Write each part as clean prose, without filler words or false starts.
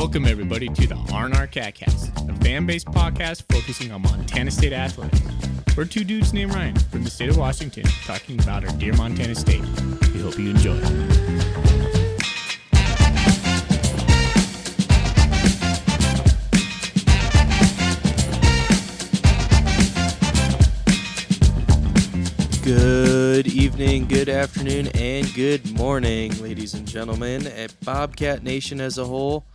Welcome, everybody, to the R&R CatCast, a fan-based podcast focusing on Montana State athletics. We're two dudes named Ryan from the state of Washington talking about our dear Montana State. We hope you enjoy. Good evening, good afternoon, and good morning, ladies and gentlemen, at Bobcat Nation as a whole.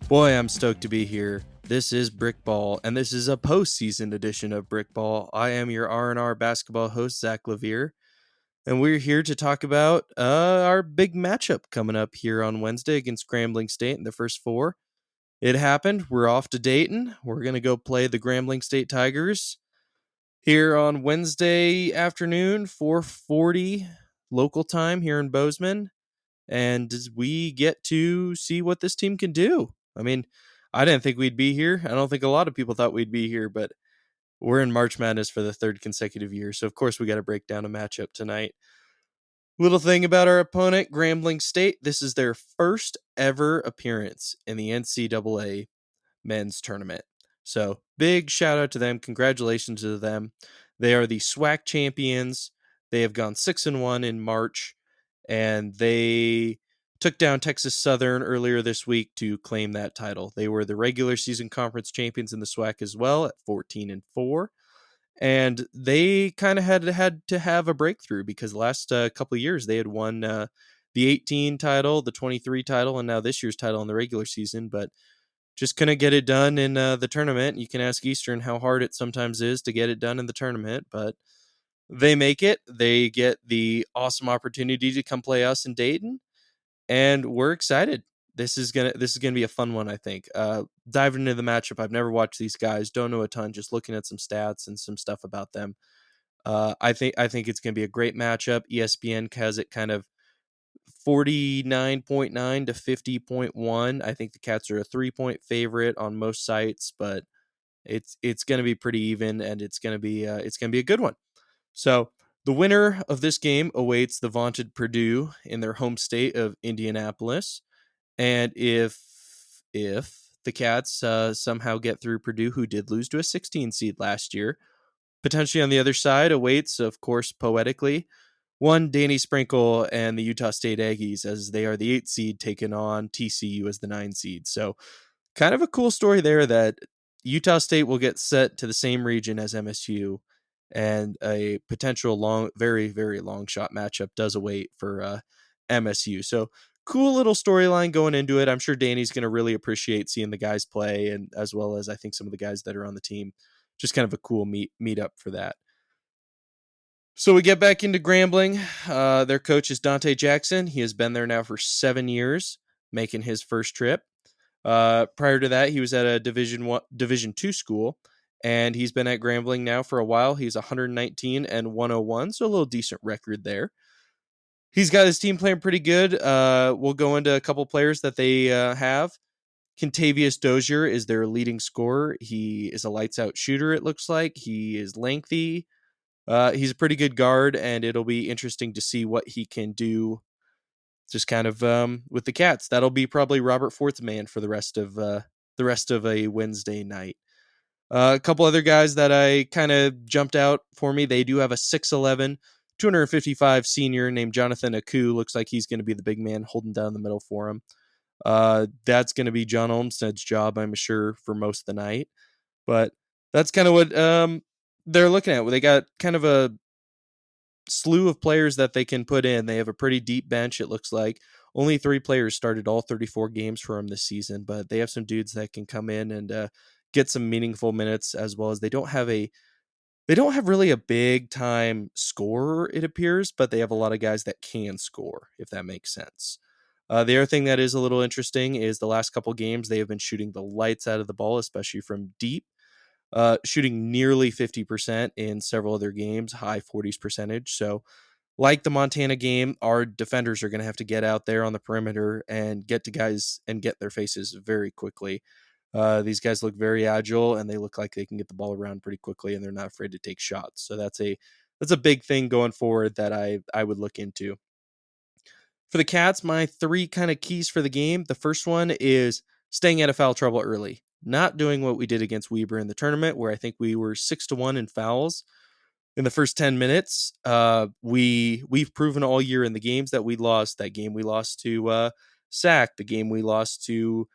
Boy, I'm stoked to be here. This is Brickball, and this is a postseason edition of Brickball. I am your R&R basketball host, Zack, and we're here to talk about our big matchup coming up here on Wednesday against Grambling State in the first four. It happened. We're off to Dayton. We're going to go play the Grambling State Tigers here on Wednesday afternoon, 4:40 local time here in Bozeman, and we get to see what this team can do. I mean, I didn't think we'd be here. I don't think a lot of people thought we'd be here, but we're in March Madness for the third consecutive year, so of course we got to break down a matchup tonight. Little thing about our opponent, Grambling State, this is their first ever appearance in the NCAA men's tournament. So big shout out to them. Congratulations to them. They are the SWAC champions. They have gone 6-1 in March, and they took down Texas Southern earlier this week to claim that title. They were the regular season conference champions in the SWAC as well at 14-4. And they kind of had to have a breakthrough because the last couple of years they had won the 18 title, the 23 title, and now this year's title in the regular season, but just couldn't get it done in the tournament. You can ask Eastern how hard it sometimes is to get it done in the tournament, but they make it. They get the awesome opportunity to come play us in Dayton, and we're excited. This is gonna be a fun one, I think. Diving into the matchup, I've never watched these guys, don't know a ton, just looking at some stats and some stuff about them. I think it's gonna be a great matchup. ESPN has it kind of 49.9 to 50.1. I think the Cats are a 3-point favorite on most sites, but it's going to be pretty even, and it's going to be a good one. So the winner of this game awaits the vaunted Purdue in their home state of Indianapolis, and if the Cats somehow get through Purdue, who did lose to a 16 seed last year, potentially on the other side awaits, of course, poetically, one Danny Sprinkle and the Utah State Aggies, as they are the 8 seed taking on TCU as the 9 seed. So kind of a cool story there that Utah State will get set to the same region as MSU, and a potential very, very long shot matchup does await for MSU. So cool little storyline going into it. I'm sure Danny's going to really appreciate seeing the guys play, and as well as I think some of the guys that are on the team. Just kind of a cool meet up for that. So we get back into Grambling. Their coach is Dante Jackson. He has been there now for 7 years, making his first trip. Prior to that, he was at a Division II school, and he's been at Grambling now for a while. He's 119-101, so a little decent record there. He's got his team playing pretty good. We'll go into a couple players that they have. Contavious Dozier is their leading scorer. He is a lights-out shooter, it looks like. He is lengthy. He's a pretty good guard, and it'll be interesting to see what he can do just kind of with the Cats. That'll be probably Robert Fort's man for the rest of a Wednesday night. A couple other guys that I kind of jumped out for me. They do have a 6'11", 255 senior named Jonathan Aku. Looks like he's going to be the big man holding down the middle for him. That's going to be John Olmstead's job, I'm sure, for most of the night. But that's kind of what they're looking at. They got kind of a slew of players that they can put in. They have a pretty deep bench, it looks like. Only 3 players started all 34 games for them this season, but they have some dudes that can come in and get some meaningful minutes, as well as they don't have really a big time scorer, it appears, but they have a lot of guys that can score, if that makes sense. The other thing that is a little interesting is the last couple games they have been shooting the lights out of the ball, especially from deep. Shooting nearly 50% in several other games, high 40s percentage. So like the Montana game, our defenders are going to have to get out there on the perimeter and get to guys and get their faces very quickly. These guys look very agile, and they look like they can get the ball around pretty quickly, and they're not afraid to take shots. So that's a big thing going forward that I would look into. For the Cats, my 3 kind of keys for the game. The first one is staying out of foul trouble early, not doing what we did against Weber in the tournament, where I think we were 6-1 in fouls in the first 10 minutes. We've proven all year in the games that we lost. That game we lost to Zack, the game we lost to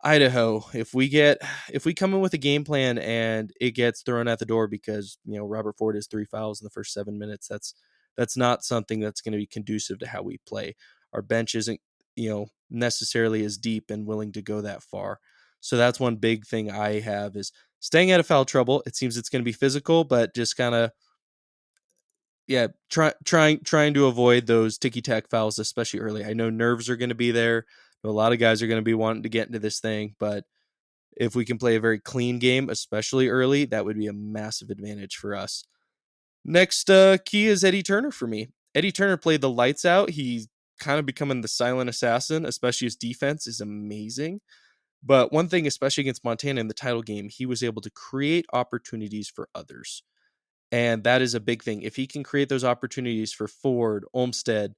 Idaho. If we come in with a game plan and it gets thrown at the door because Robert Ford has 3 fouls in the first 7 minutes, that's not something that's going to be conducive to how we play. Our bench isn't necessarily as deep and willing to go that far. So that's one big thing I have is staying out of foul trouble. It seems it's going to be physical, but just kind of trying to avoid those ticky-tack fouls, especially early. I know nerves are going to be there. A lot of guys are going to be wanting to get into this thing, but if we can play a very clean game, especially early, that would be a massive advantage for us. Next key is Eddie Turner for me. Eddie Turner played the lights out. He's kind of becoming the silent assassin, especially his defense is amazing. But one thing, especially against Montana in the title game, he was able to create opportunities for others. And that is a big thing. If he can create those opportunities for Ford, Olmstead,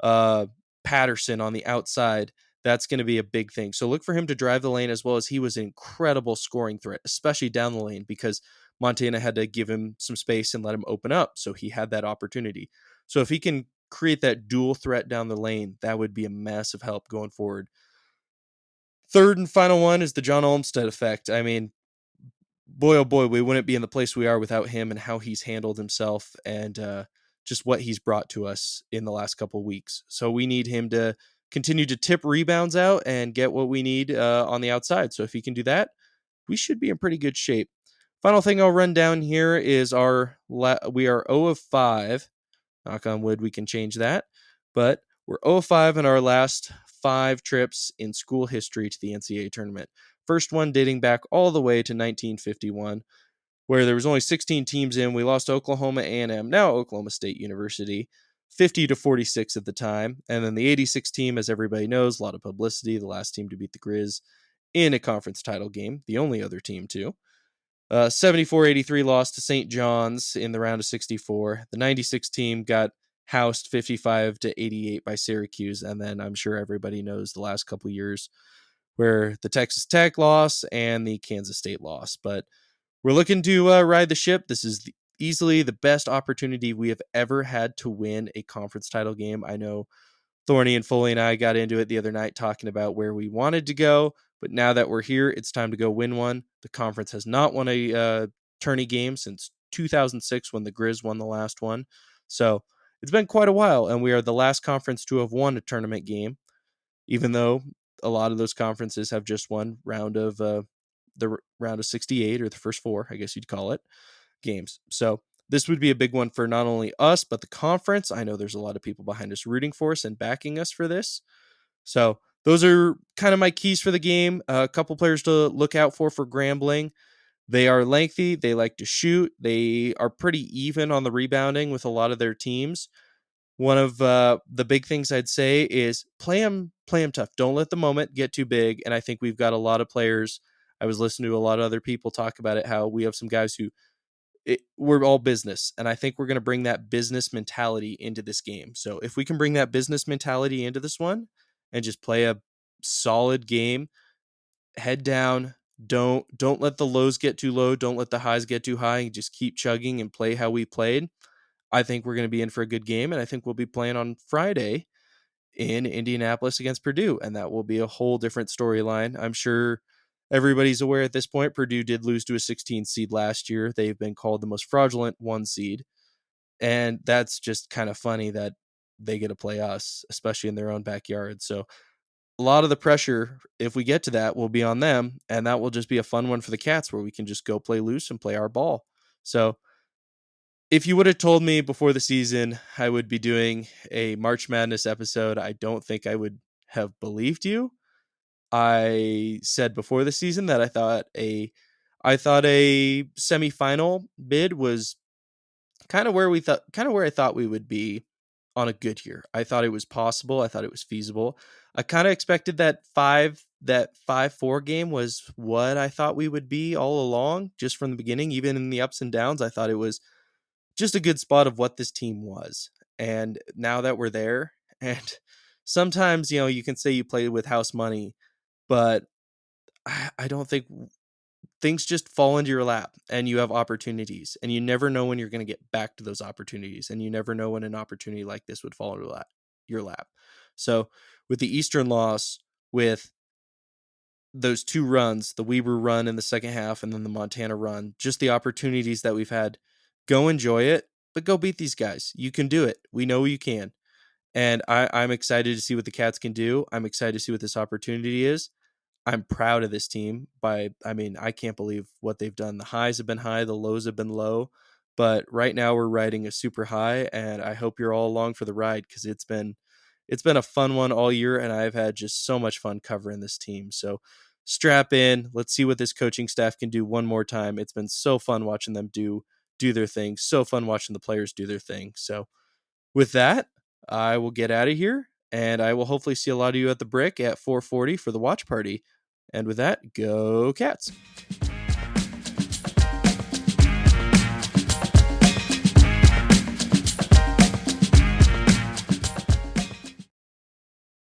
Patterson on the outside, that's going to be a big thing. So look for him to drive the lane, as well as he was an incredible scoring threat, especially down the lane, because Montana had to give him some space and let him open up. So he had that opportunity. So if he can create that dual threat down the lane, that would be a massive help going forward. Third and final one is the John Olmstead effect. I mean, boy, oh boy, we wouldn't be in the place we are without him and how he's handled himself and just what he's brought to us in the last couple of weeks. So we need him to continue to tip rebounds out and get what we need on the outside. So if he can do that, we should be in pretty good shape. Final thing I'll run down here is we are 0 of 5. Knock on wood, we can change that. But we're 0 of 5 in our last 5 trips in school history to the NCAA tournament. First one dating back all the way to 1951, where there was only 16 teams in. We lost to Oklahoma A&M, now Oklahoma State University, 50-46 at the time. And then the 86 team, as everybody knows, a lot of publicity, the last team to beat the Grizz in a conference title game, the only other team too. 74-83 lost to St. John's in the round of 64. The 96 team got housed 55-88 by Syracuse. And then I'm sure everybody knows the last couple years where the Texas Tech loss and the Kansas State loss. But we're looking to ride the ship. This is easily the best opportunity we have ever had to win a conference title game. I know Thorny and Foley and I got into it the other night talking about where we wanted to go, but now that we're here, it's time to go win one. The conference has not won a tourney game since 2006 when the Grizz won the last one. So it's been quite a while, and we are the last conference to have won a tournament game, even though a lot of those conferences have just won round of 68, or the first 4, I guess you'd call it, games. So this would be a big one for not only us, but the conference. I know there's a lot of people behind us rooting for us and backing us for this. So those are kind of my keys for the game. A couple players to look out for Grambling. They are lengthy. They like to shoot. They are pretty even on the rebounding with a lot of their teams. One of the big things I'd say is play them tough. Don't let the moment get too big. And I think we've got a lot of players. I was listening to a lot of other people talk about it, how we have some guys who we're all business. And I think we're going to bring that business mentality into this game. So if we can bring that business mentality into this one and just play a solid game, head down, don't let the lows get too low. Don't let the highs get too high, and just keep chugging and play how we played. I think we're going to be in for a good game. And I think we'll be playing on Friday in Indianapolis against Purdue. And that will be a whole different storyline. I'm sure everybody's aware at this point, Purdue did lose to a 16 seed last year. They've been called the most fraudulent 1 seed. And that's just kind of funny that they get to play us, especially in their own backyard. So a lot of the pressure, if we get to that, will be on them. And that will just be a fun one for the Cats where we can just go play loose and play our ball. So if you would have told me before the season I would be doing a March Madness episode, I don't think I would have believed you. I said before the season that I thought a semifinal bid was kind of where I thought we would be on a good year. I thought it was possible. I thought it was feasible. I kind of expected that 5-4 game was what I thought we would be all along, just from the beginning. Even in the ups and downs, I thought it was just a good spot of what this team was. And now that we're there, and sometimes, you can say you play with house money, but I don't think things just fall into your lap and you have opportunities, and you never know when you're going to get back to those opportunities, and you never know when an opportunity like this would fall into your lap. So with the Eastern loss, with those two runs, the Weber run in the second half and then the Montana run, just the opportunities that we've had, go enjoy it, but go beat these guys. You can do it. We know you can. And I'm excited to see what the Cats can do. I'm excited to see what this opportunity is. I'm proud of this team. I can't believe what they've done. The highs have been high, the lows have been low, but right now we're riding a super high, and I hope you're all along for the ride, because it's been a fun one all year, and I've had just so much fun covering this team. So strap in. Let's see what this coaching staff can do one more time. It's been so fun watching them do their thing. So fun watching the players do their thing. So with that, I will get out of here, and I will hopefully see a lot of you at the Brick at 4:40 for the watch party. And with that, go Cats.